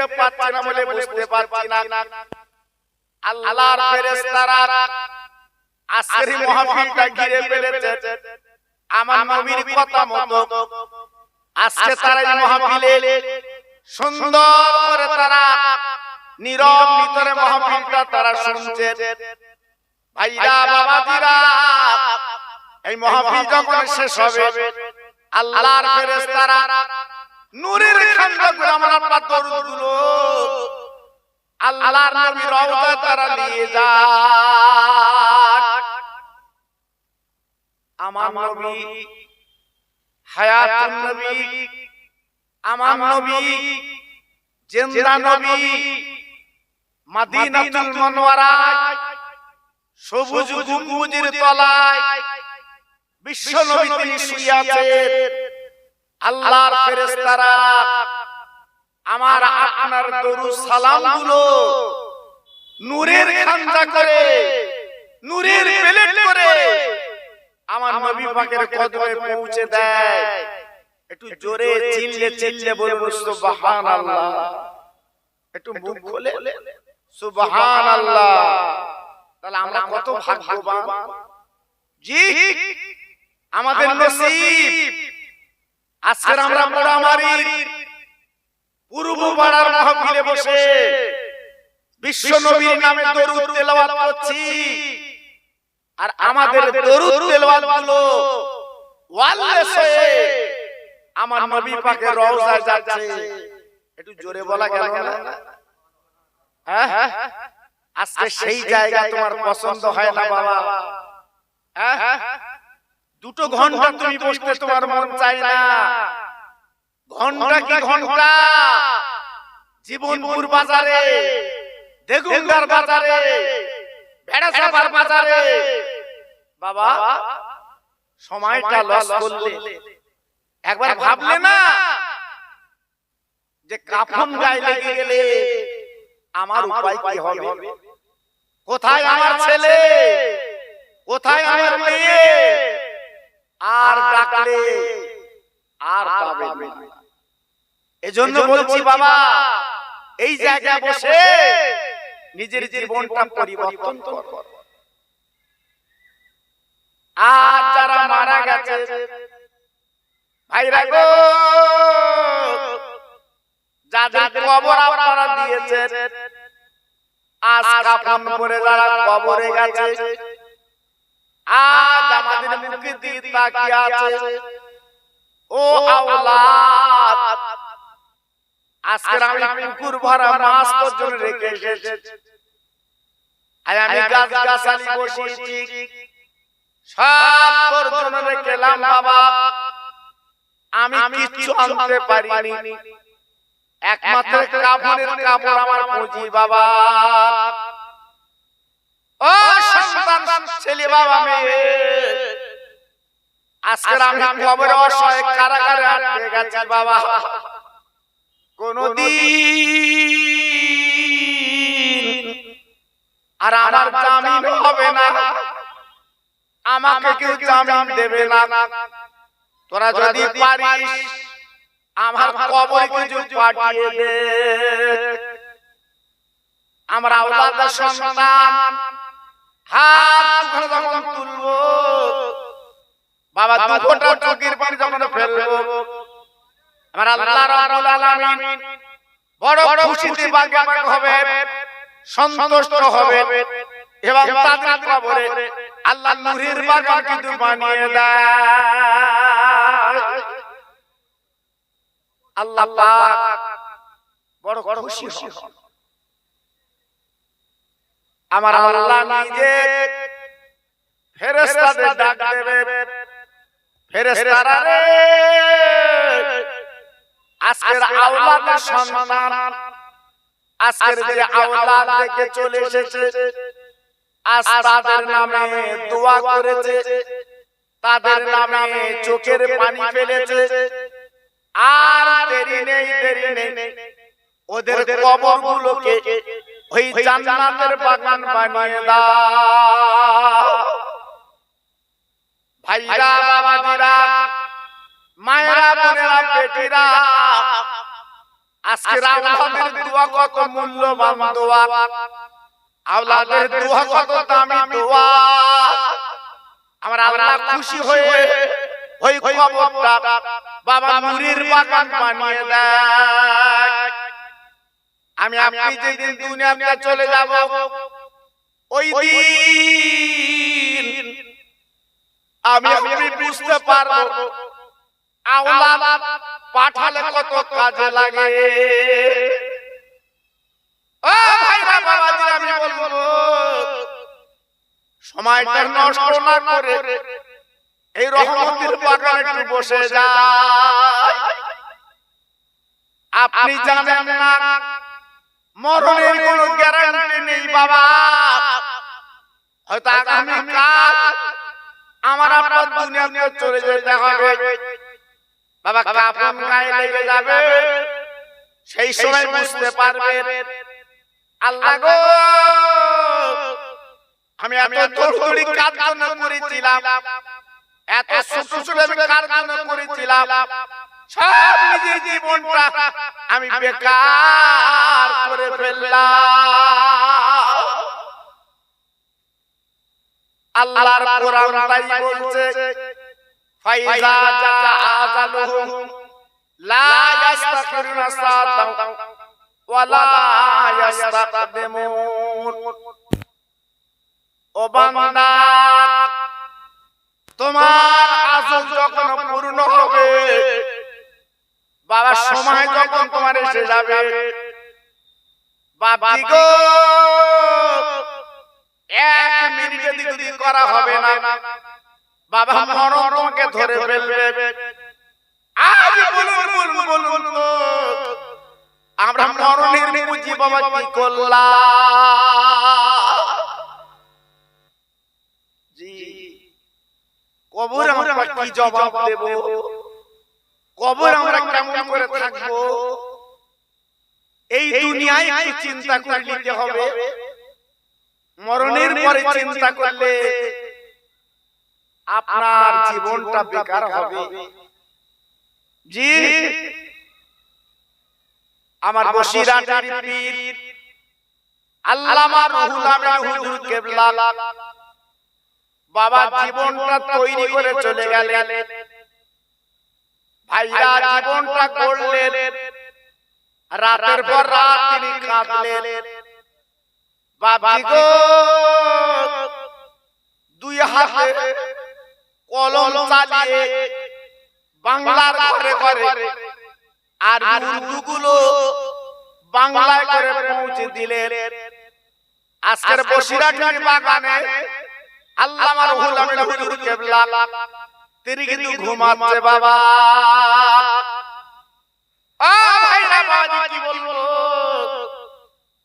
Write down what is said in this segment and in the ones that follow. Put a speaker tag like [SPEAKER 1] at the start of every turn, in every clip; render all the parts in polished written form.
[SPEAKER 1] দেখতে পাচ্ছি না বলে বুঝতে পারছি না। আল্লাহর ফেরেশতারা আজকের মাহফিলটা ঘিরে ফেলেছে আমার নবীর কথা মতো। আজকে তারা এই মাহফিলে সুন্দর করে তারা নীরব নিতরে মাহফিলটা তারা শুনছে। ভাইরা বাবাজিরা, এই মাহফিল যখন শেষ হবে আল্লাহর ফেরেশতারা নূরের খান্ডা করে আমার আপনার দরুদগুলো আল্লাহর নবীর রওজায় তারা নিয়ে যায়। আমার নবী হায়াতুন নবী, আমার নবী জিন্দা নবী, মদিনাতুল মুনাওয়ারায় সবুজ গম্বুজের তলায় বিশ্ব নবী তিনি শুয়ে আছেন। আল্লাহর ফেরেশতারা আমার আপনার দরুদ সালাম গুলো নূরের খান্ডা করে, নূরের প্লেট করে আমার নবী পাকের কদমে পৌঁছে দেয়। একটু জোরে চিল্লে চিল্লে বলবো সুবহানাল্লাহ। একটু মুখ খুলে সুবহানাল্লাহ। তাহলে আমরা কত ভাগ্যবান। জি, আমাদের নসিব আজকে আমরা পোড়ামারির পূর্ব পাড়ার মাহফিলে বসে বিশ্ব নবীর নামে দরুদ তেলাওয়াত করছি। আর আমাদের দরুদ তেলাওয়াত গুলো ওয়াল্লেসে আমার নবী পাকের রওজায় যাচ্ছে। একটু জোরে বলা গেল না? হ্যাঁ, আজকে সেই জায়গা তোমার পছন্দ হয় না বাবা? হ্যাঁ, দুটো ঘন্টা তুমি বসতে তোমার মন চায় না? ঘন্টা কি ঘন্টা জীবনপুর বাজারে, দেগুন্দার বাজারে, বেড়াচাপার বাজারে বাবা সময়টা লস করলে একবার ভাবলে না যে কাফন গায়ে লেগে গেলে আমার উপায় কি হবে? কোথায় আমার ছেলে, কোথায় আমার মেয়ে? আর ডাকলে আর পাবে না। এজন্য বলছি বাবা, এই জায়গায় বসে নিজের জীবনটা পরিবর্তন কর। আর যারা মারা গেছে ভাইরা গো, যাদের কবর আপনারা দিয়েছেন, আজ কাফন পরে যারা কবরে গেছে, আজ আমাদের মুখে দিয়ে তাকিয়ে আছে, ও আওলাদ আজকে আমি পুকুর ভরা মাছ পর্যন্ত রেখে এসেছি। আমি গাছ গাছালি বসিয়েছি, সব তোর জন্য রেখেলাম বাবা। আমি কিচ্ছু আনতে পারিনি, একমাত্র কাফনের কাপড় আমার পুঁজি বাবা। ও সন্তান ছেলে বাবা মেয়ে, আজকে আমি কবরে অসহায় কারাগারে আটকে গেছি বাবা। কোনদিন আর আমার জামিন হবে না, আমাকে কেউ জামিন দেবে না। তোরা যদি পারিস আমার কবরে কিছু পাঠিয়ে দে। আমরা আওলাদের সন্তান হাত যখন তুলবো বাবা, দুটো চোখের পানি যখন ফেলবো, আমার আল্লাহ রাব্বুল আলামিন বড় খুশিতে বাগাবাগ হবে, সন্তুষ্ট হবে এবং তাদের কবরে আল্লাহ নূরের বাগান কিন্তু বানিয়ে দেয়। আল্লাহ পাক বড় খুশি হন। আমার আল্লাহ নিজে ফেরেশতাদের ডাক দেবে, ফেরেশতারা রে আজকের আওলাদের সন্তান, আজকের যে আওলাদ রেখে চলে এসেছে, আজ তাদের নামে দোয়া করেছে, তাদের নামে চোখের পানি ফেলেছে, আর দেরি নেই, দেরি নেই, ওদের কবরগুলোকে ওই জান্নাতের বাগান বানিয়ে দাও। ভাইরা বাবাজিরা, মায়েরা বোনেরা বেটিরা, আজকে আওলাদের দোয়া কত মূল্যবান দোয়া, আওলাদের দোয়া কত দামি দোয়া। আমার আল্লাহ খুশি হয়ে ওই কবরটা বাবা নূরের বাগান বানিয়ে দেয়। আমি আপনি যেদিন দুনিয়াতে চলে যাব, ওই দিন আমি আপনি বুঝতে পারবো আওলাদ পাঠালে কত কাজে লাগে। ও ভাইরা বাবাজিরা, আমি বলবো সময়টা নষ্ট না করে এই রহমতের বাগানে একটু বসে যায়। আপনি জানেন না মরণের কোনো গ্যারান্টি নেই বাবা। হয়তো আগামী কাল আমার আপনার দুনিয়াতে চলে যেতে হবে বাবা, কাফন গায়ে লেগে যাবে। সেই সময় বুঝতে পারবে আল্লাহ গো, আমি এত দৌড়দৌড়ি কার জন্য করেছিলাম, এত ছোটাছুটি আমি কার জন্য করেছিলাম, সব নিজের জীবনটা আমি বেকার করে ফেললাম। আল্লাহর কোরআন তাই বলছে, ফাইজা জা আজালুহুম লা ইস্তাখিরুনা সাআতাও ওয়া লা ইস্তাকদিমুন। ও বান্দা, তোমার আজল যখন পূর্ণ হবে বাবা, সময় যখন তোমার এসে যাবে বাবাজি গো, এক মিনিট দেরি করা হবে না বাবা, মরণ তোমাকে ধরে ফেলবে। আজ বলুন আমরা মরণের পুঁজি বাবা কি করলাম? জি, কবর আমরা কি জবাব দেব? কবর আমরা কেমন করে থাকবো? এই দুনিয়ায় একটু চিন্তা করে নিতে হবে, মরণের পরে চিন্তা করলে আপনার জীবনটা বেকার হবে। জি, আমার বসিরহাটের পীর আল্লামা রুহুল আমিন হুজুর কেবলা বাবা জীবনটা তৈরি করে চলে গেলেন। ভাইরা জীবনটা করলেন, রাতের পর রাত তিনি কাঁদলেন। বাবাজি গো, দুই হাতে কলম চালিয়ে বাংলার ঘরে ঘরে আর উর্দুগুলো বাংলায় করে পৌঁছে দিলেন। আজকের বসিরহাটের বাগানে আল্লামা রুহুল আমিন হুজুর কেবলা তিনি কিন্তু ঘুমাচ্ছে বাবা। ও ভাইরা বাবাজি, কি বলবো,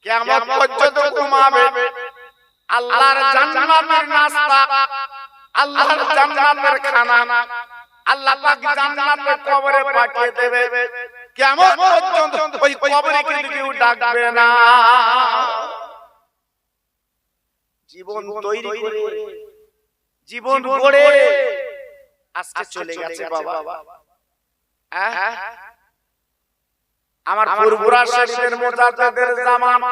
[SPEAKER 1] কিয়ামত পর্যন্ত ঘুমাবে। আল্লাহর জান্নাতের নাস্তা, আল্লাহর জান্নাতের খানা আল্লাহ পাক জান্নাতের কবরে পাঠিয়ে দেবে। কিয়ামত পর্যন্ত ওই কবরে কিন্তু কেউ ডাকবে না। জীবন তৈরি করে, জীবন গড়ে আজকে চলে গেছে বাবা। আমার ফুরফুরা শরীফের মুজাদ্দিদের জামান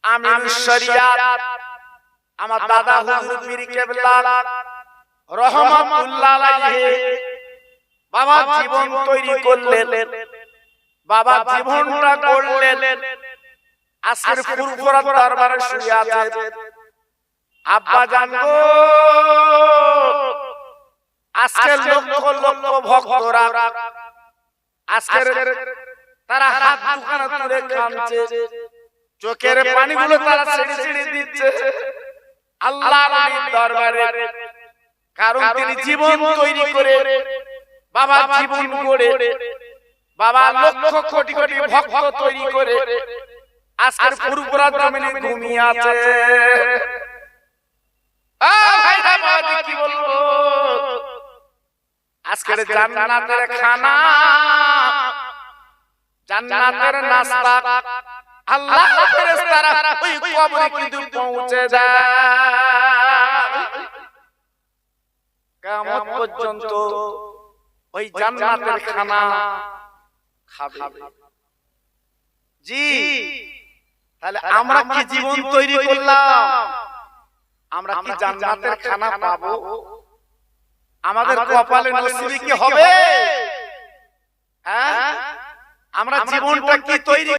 [SPEAKER 1] আমিরুশ শরিয়াত আমার দাদা হুজুর পীর কেবলা রহমাতুল্লাহ আলাইহি বাবা জীবন তৈরি করলেন, বাবা জীবনটা গড়লেন। আজকের ফুরফুরা দরবারে শুয়ে আছেন আব্বা জান গো। আজকের লক্ষ লক্ষ ভক্তরা আজকের তারা হাত দুখানা তুলে কাঁদছে, চোখের পানিগুলো তারা ছেড়ে ছেড়ে দিচ্ছে আল্লাহর দরবারে। কারণ তিনি জীবন তৈরি করে বাবা জীবন গড়ে বাবা লক্ষ কোটি কোটি ভক্ত তৈরি করে আজকের ফুরফুরা জমিনে ঘুমিয়ে আছে। ভাইরা বাবাজি, কি বলবো, আজকের জান্নাতের খানা, জান্নাতের নাস্তা আল্লাহর ফেরেশতারা ওই কবরে কিন্তু পৌঁছে যায়। কিয়ামত পর্যন্ত ওই জান্নাতের খানা খাবে। জি, তাহলে আমরা কি জীবন তৈরি করলাম? আমরা কি জান্নাতের খানা পাবো? আমাদের কপালে নসিবে কি হবে? হ্যাঁ, আমরা জীবনটা কি তৈরি